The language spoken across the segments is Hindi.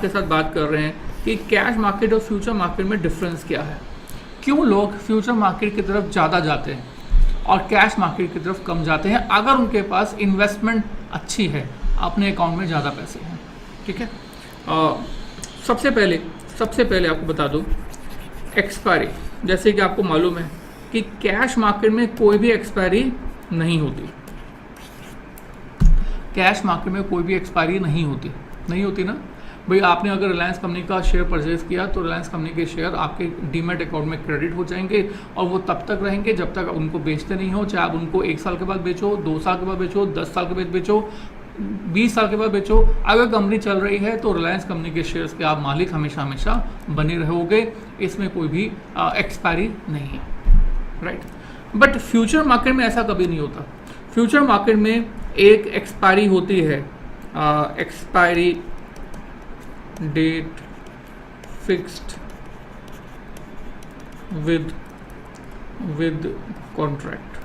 आपके साथ बात कर रहे हैं कि कैश मार्केट और फ्यूचर मार्केट में डिफरेंस क्या है, क्यों लोग फ्यूचर मार्केट की तरफ ज़्यादा जाते हैं और कैश मार्केट की तरफ कम जाते हैं अगर उनके पास इन्वेस्टमेंट अच्छी है, अपने अकाउंट में ज़्यादा पैसे हैं। ठीक है, सबसे पहले आपको बता दूं एक्सपायरी। जैसे कि आपको मालूम है कि कैश मार्केट में कोई भी एक्सपायरी नहीं होती, कैश मार्केट में कोई भी एक्सपायरी नहीं होती ना भाई। आपने अगर रिलायंस कंपनी का शेयर परचेज किया तो रिलायंस कंपनी के शेयर आपके डीमैट अकाउंट में क्रेडिट हो जाएंगे और वो तब तक रहेंगे जब तक उनको बेचते नहीं हो, चाहे आप उनको 1 साल के बाद बेचो, 2 साल के बाद बेचो, 10 साल के बाद बेचो, 20 साल के बाद बेचो। अगर कंपनी चल रही है तो रिलायंस कंपनी के शेयर्स के आप मालिक हमेशा बने रहोगे, इसमें कोई भी एक्सपायरी नहीं है, राइट। बट फ्यूचर मार्केट में ऐसा कभी नहीं होता। फ्यूचर मार्केट में एक एक्सपायरी होती है, expiry date fixed with contract.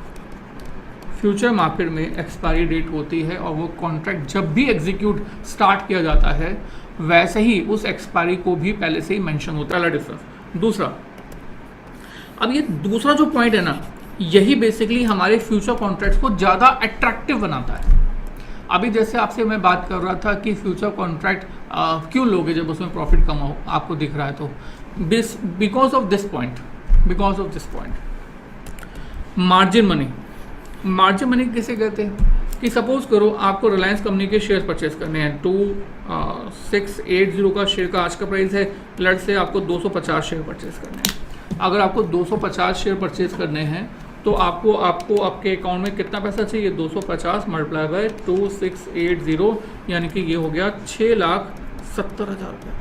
Future market में एक्सपायरी डेट होती है और वो कॉन्ट्रैक्ट जब भी एग्जीक्यूट स्टार्ट किया जाता है वैसे ही उस एक्सपायरी को भी पहले से ही मेंशन होता है। पहला डिफरेंस। दूसरा, अब ये दूसरा जो पॉइंट है ना, यही बेसिकली हमारे फ्यूचर कॉन्ट्रैक्ट्स को ज़्यादा अट्रैक्टिव बनाता है। अभी जैसे आपसे मैं बात कर रहा था कि फ्यूचर कॉन्ट्रैक्ट क्यों लोगे जब उसमें प्रॉफिट कम हो, आपको दिख रहा है तो because of this point. Margin money किसे कहते हैं कि सपोज करो आपको रिलायंस कंपनी के शेयर परचेज करने हैं, 2680 का शेयर का आज का प्राइस है, लेट से आपको 250 शेयर परचेज करने हैं। अगर आपको 250 शेयर परचेज करने हैं तो आपको आपके अकाउंट में कितना पैसा चाहिए, 250 मल्टीप्लाई बाय 2680, यानी कि ये हो गया 6,70,000 रुपये।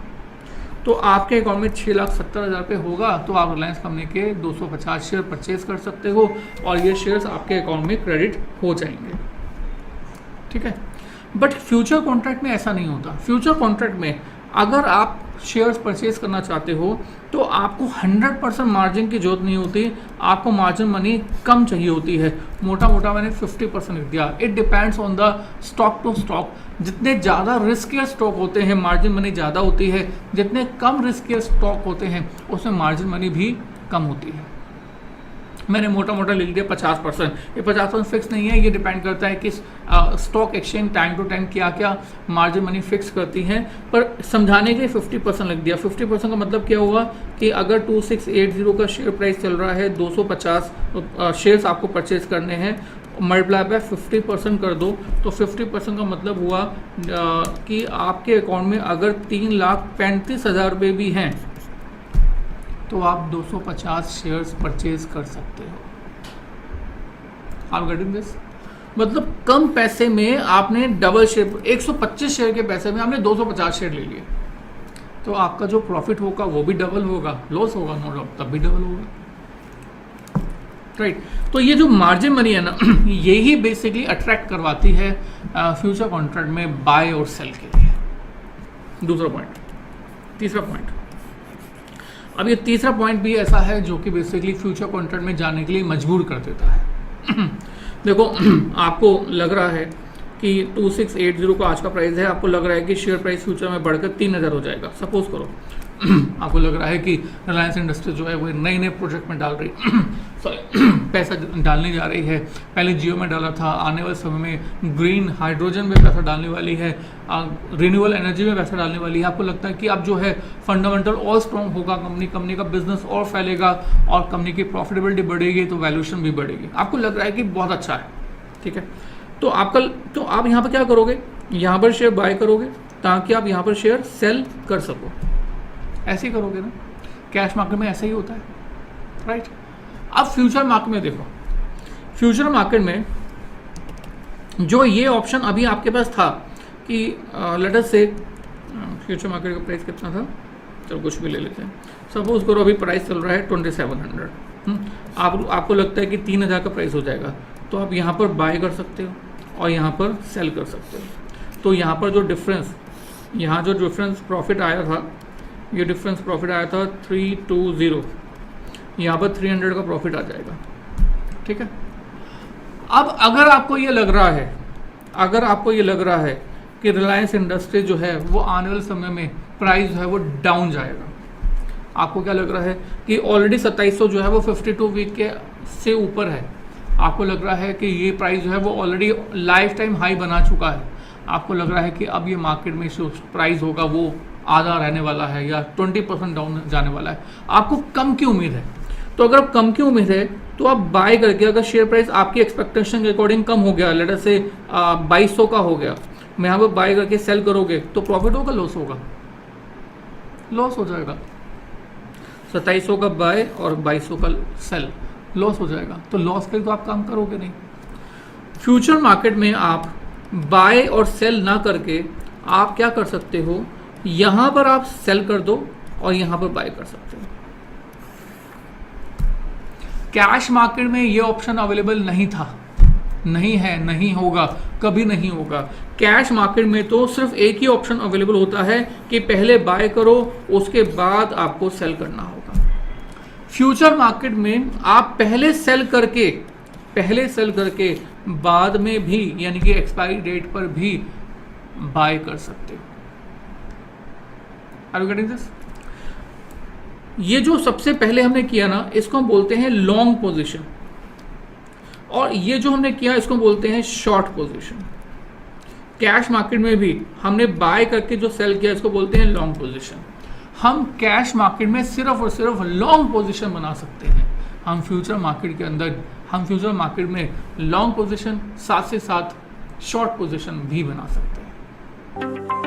तो आपके अकाउंट में 6,70,000 रुपये होगा तो आप रिलायंस कंपनी के 250 शेयर परचेज कर सकते हो और ये शेयर्स आपके अकाउंट में क्रेडिट हो जाएंगे। ठीक है, बट फ्यूचर कॉन्ट्रैक्ट में ऐसा नहीं होता। फ्यूचर कॉन्ट्रैक्ट में अगर आप शेयर्स परचेज करना चाहते हो तो आपको 100% मार्जिन की जरूरत नहीं होती, आपको मार्जिन मनी कम चाहिए होती है। मोटा मैंने 50% लिख दिया। It depends on the stock to stock. जितने ज़्यादा रिस्कियर स्टॉक होते हैं मार्जिन मनी ज़्यादा होती है, जितने कम रिस्कियर स्टॉक होते हैं उसमें मार्जिन मनी भी कम होती है। मैंने मोटा लिख दिया 50%। ये 50% फिक्स नहीं है, ये डिपेंड करता है कि stock exchange time to time क्या मार्जिन मनी फिक्स करती हैं, पर समझाने के लिए 50% लिख दिया। 50% का मतलब क्या हुआ कि अगर 2680 का शेयर प्राइस चल रहा है, 250 शेयर्स आपको परचेज करने हैं, मल्टीप्लाई बाय 50% कर दो तो 50% का मतलब हुआ कि आपके अकाउंट में अगर 3,35,000 रुपये भी हैं तो आप 250 शेयर्स परचेज कर सकते हो। आप गेटिंग दिस? मतलब कम पैसे में आपने डबल शेयर, 125 शेयर के पैसे में आपने 250 शेयर ले लिए, तो आपका जो प्रॉफिट होगा वो भी डबल होगा, लॉस होगा नो डाउट तब भी डबल होगा, राइट। तो ये जो मार्जिन मनी है ना, यही बेसिकली अट्रैक्ट करवाती है फ्यूचर कॉन्ट्रैक्ट में बाय और सेल के लिए। दूसरा पॉइंट। तीसरा पॉइंट, अब ये तीसरा पॉइंट भी ऐसा है जो कि बेसिकली फ्यूचर कॉन्ट्रैक्ट में जाने के लिए मजबूर कर देता है। देखो, आपको लग रहा है कि 2680 का आज का प्राइस है, आपको लग रहा है कि शेयर प्राइस फ्यूचर में बढ़कर 3,000 हो जाएगा। सपोज करो आपको लग रहा है कि रिलायंस इंडस्ट्रीज जो है वो नए प्रोजेक्ट में डाल रही पैसा डालने जा रही है। पहले जियो में डाला था, आने वाले समय में ग्रीन हाइड्रोजन में पैसा डालने वाली है, रिन्यूएबल एनर्जी में पैसा डालने वाली है। आपको लगता है कि अब जो है फंडामेंटल और स्ट्रॉन्ग होगा, कंपनी का बिजनेस और फैलेगा और कंपनी की प्रॉफिटेबिलिटी बढ़ेगी तो वैल्यूएशन भी बढ़ेगी। आपको लग रहा है कि बहुत अच्छा है, ठीक है। तो आप यहाँ पर क्या करोगे, यहाँ पर शेयर बाय करोगे ताकि आप यहाँ पर शेयर सेल कर सको। ऐसे ही करोगे ना, कैश मार्केट में ऐसा ही होता है, राइट। अब फ्यूचर मार्केट में देखो, फ्यूचर मार्केट में जो ये ऑप्शन अभी आपके पास था कि लेट अस से फ्यूचर मार्केट का प्राइस कितना था, चलो कुछ भी ले लेते हैं। सपोज करो अभी प्राइस चल रहा है 2700, आपको लगता है कि 3,000 का प्राइस हो जाएगा, तो आप यहाँ पर बाय कर सकते हो और यहाँ पर सेल कर सकते हो। तो यहाँ पर जो डिफरेंस प्रॉफिट आया था, ये डिफरेंस प्रॉफिट आया था 320, यहाँ पर 300 का प्रॉफिट आ जाएगा, ठीक है। अब अगर आपको ये लग रहा है कि रिलायंस इंडस्ट्री जो है वो आने वाले समय में प्राइस जो है वो डाउन जाएगा। आपको क्या लग रहा है कि ऑलरेडी 2700 जो है वो 52 वीक के से ऊपर है, आपको लग रहा है कि ये प्राइस जो है वो ऑलरेडी लाइफ टाइम हाई बना चुका है, आपको लग रहा है कि अब ये मार्केट में जो प्राइस होगा वो आधा रहने वाला है या 20% डाउन जाने वाला है, आपको कम की उम्मीद है। तो अगर आप कम की उम्मीद है तो आप बाय करके, अगर शेयर प्राइस आपकी एक्सपेक्टेशन के अकॉर्डिंग कम हो गया, लेट अस से 2200 का हो गया, मैं यहाँ पर बाय करके सेल करोगे तो प्रॉफिट होगा, लॉस होगा? लॉस हो जाएगा। 2700 का बाय और 2200 का सेल, लॉस हो जाएगा। तो लॉस के तो आप काम करोगे नहीं। फ्यूचर मार्केट में आप बाय और सेल ना करके आप क्या कर सकते हो, यहाँ पर आप सेल कर दो और यहाँ पर बाय कर सकते हो। कैश मार्केट में ये ऑप्शन अवेलेबल नहीं था, नहीं है, नहीं होगा, कभी नहीं होगा। कैश मार्केट में तो सिर्फ एक ही ऑप्शन अवेलेबल होता है कि पहले बाय करो उसके बाद आपको सेल करना होगा। फ्यूचर मार्केट में आप पहले सेल करके बाद में भी, यानी कि एक्सपायरी डेट पर भी बाय कर सकते हो। Are you getting this? ये जो सबसे पहले हमने किया ना, इसको हम बोलते हैं लॉन्ग पोजीशन, और ये जो हमने किया इसको बोलते हैं शॉर्ट पोजीशन। कैश मार्केट में भी हमने बाय करके जो सेल किया इसको बोलते हैं लॉन्ग पोजीशन। हम कैश मार्केट में सिर्फ और सिर्फ लॉन्ग पोजीशन बना सकते हैं। हम फ्यूचर मार्केट के अंदर, हम फ्यूचर मार्केट में लॉन्ग पोजीशन साथ से साथ शॉर्ट पोजीशन भी बना सकते हैं।